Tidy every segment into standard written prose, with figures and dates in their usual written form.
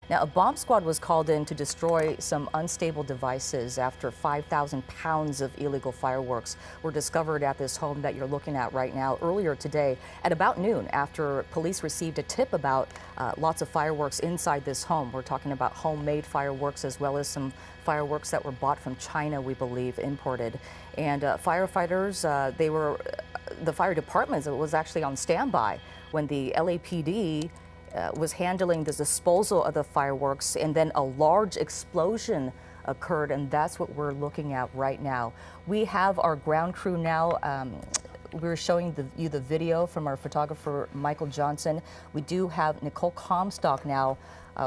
Now, a bomb squad was called in to destroy some unstable devices after 5,000 pounds of illegal fireworks were discovered at this home that you're looking at right now earlier today at about noon after police received a tip about lots of fireworks inside this home. We're talking about homemade fireworks as well as some fireworks that were bought from China, we believe, imported. And firefighters, the fire department was actually on standby when the LAPD was handling the disposal of the fireworks, and then a large explosion occurred, and that's what we're looking at right now. We have our ground crew now. We're showing you the video from our photographer, Michael Johnson. We do have Nicole Comstock now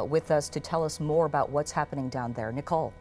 with us to tell us more about what's happening down there. Nicole.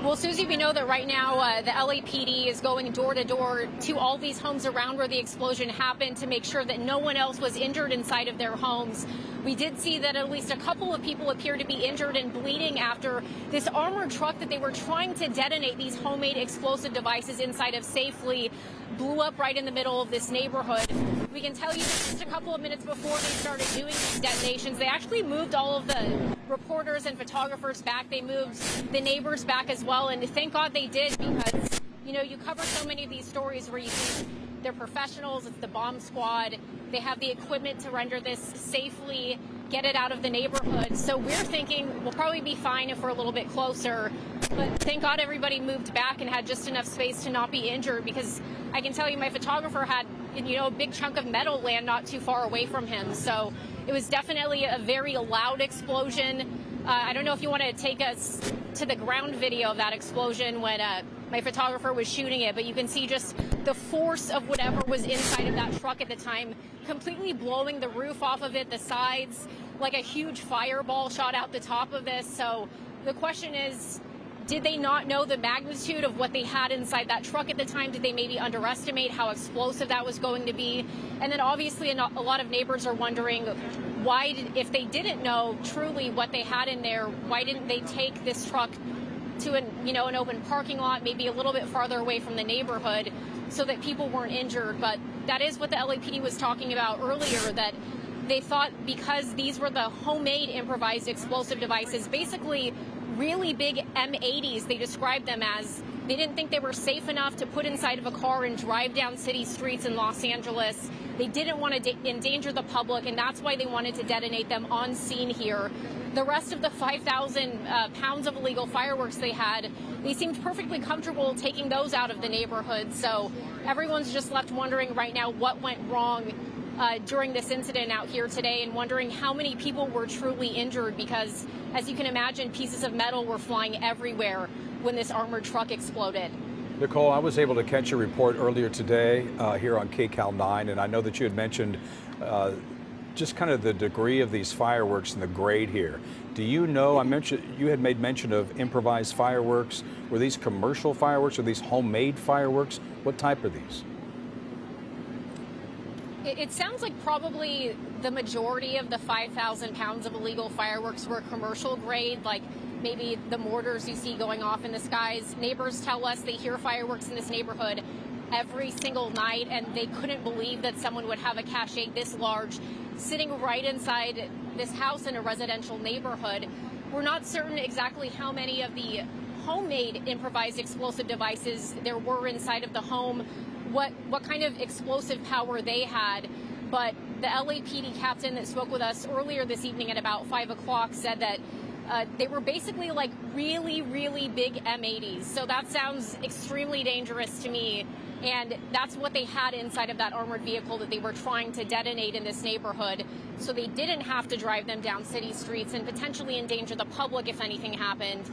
Well, Susie, we know that right now the LAPD is going door to door to all these homes around where the explosion happened to make sure that no one else was injured inside of their homes. We did see that at least a couple of people appear to be injured and bleeding after this armored truck that they were trying to detonate these homemade explosive devices inside of safely blew up right in the middle of this neighborhood. We can tell you that just a couple of minutes before they started doing these detonations, they actually moved all of the reporters and photographers back. They moved the neighbors back as well, and thank God they did, because, you know, you cover so many of these stories where you think they're professionals, it's the bomb squad, they have the equipment to render this safely, get it out of the neighborhood. So we're thinking we'll probably be fine if we're a little bit closer, but thank God everybody moved back and had just enough space to not be injured, because I can tell you my photographer had, you know, a big chunk of metal land not too far away from him. So it was definitely a very loud explosion. I don't know if you want to take us to the ground video of that explosion when my photographer was shooting it, but you can see just the force of whatever was inside of that truck at the time, completely blowing the roof off of it, the sides, like a huge fireball shot out the top of this. So the question is, did they not know the magnitude of what they had inside that truck at the time? Did they maybe underestimate how explosive that was going to be? And then obviously a lot of neighbors are wondering if they didn't know truly what they had in there, why didn't they take this truck to an open parking lot, maybe a little bit farther away from the neighborhood, so that people weren't injured? But that is what the LAPD was talking about earlier, that they thought because these were the homemade improvised explosive devices, basically really big M80s, they described them as. They didn't think they were safe enough to put inside of a car and drive down city streets in Los Angeles. They didn't want to endanger the public, and that's why they wanted to detonate them on scene here. The rest of the 5,000 pounds of illegal fireworks they had, they seemed perfectly comfortable taking those out of the neighborhood. So everyone's just left wondering right now what went wrong during this incident out here today, and wondering how many people were truly injured, because as you can imagine, pieces of metal were flying everywhere when this armored truck exploded. Nicole, I was able to catch a report earlier today here on KCAL 9, and I know that you had mentioned just kind of the degree of these fireworks and the grade here. Do you know, you had made mention of improvised fireworks. Were these commercial fireworks? Or these homemade fireworks? What type are these? It sounds like probably the majority of the 5,000 pounds of illegal fireworks were commercial grade, like maybe the mortars you see going off in the skies. Neighbors tell us they hear fireworks in this neighborhood every single night, and they couldn't believe that someone would have a cache this large sitting right inside this house in a residential neighborhood. We're not certain exactly how many of the homemade improvised explosive devices there were inside of the home, what kind of explosive power they had, but the LAPD captain that spoke with us earlier this evening at about 5 o'clock said that they were basically like really, really big M80s. So that sounds extremely dangerous to me. And that's what they had inside of that armored vehicle that they were trying to detonate in this neighborhood. So they didn't have to drive them down city streets and potentially endanger the public if anything happened.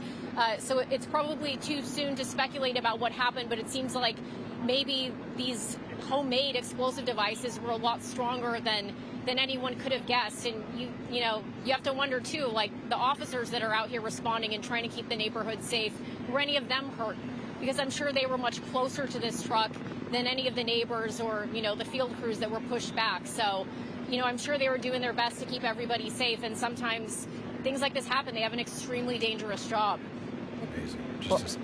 So it's probably too soon to speculate about what happened, but it seems like maybe these homemade explosive devices were a lot stronger than anyone could have guessed. And you have to wonder too, like the officers that are out here responding and trying to keep the neighborhood safe, were any of them hurt? Because I'm sure they were much closer to this truck than any of the neighbors or, the field crews that were pushed back. So, I'm sure they were doing their best to keep everybody safe. And sometimes things like this happen. They have an extremely dangerous job. Amazing.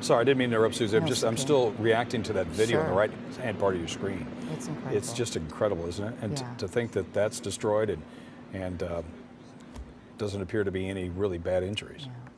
Sorry, I didn't mean to interrupt, Susie. I'm still reacting to that video on the right-hand part of your screen. It's incredible. It's just incredible, isn't it? And to think that that's destroyed and doesn't appear to be any really bad injuries. Yeah.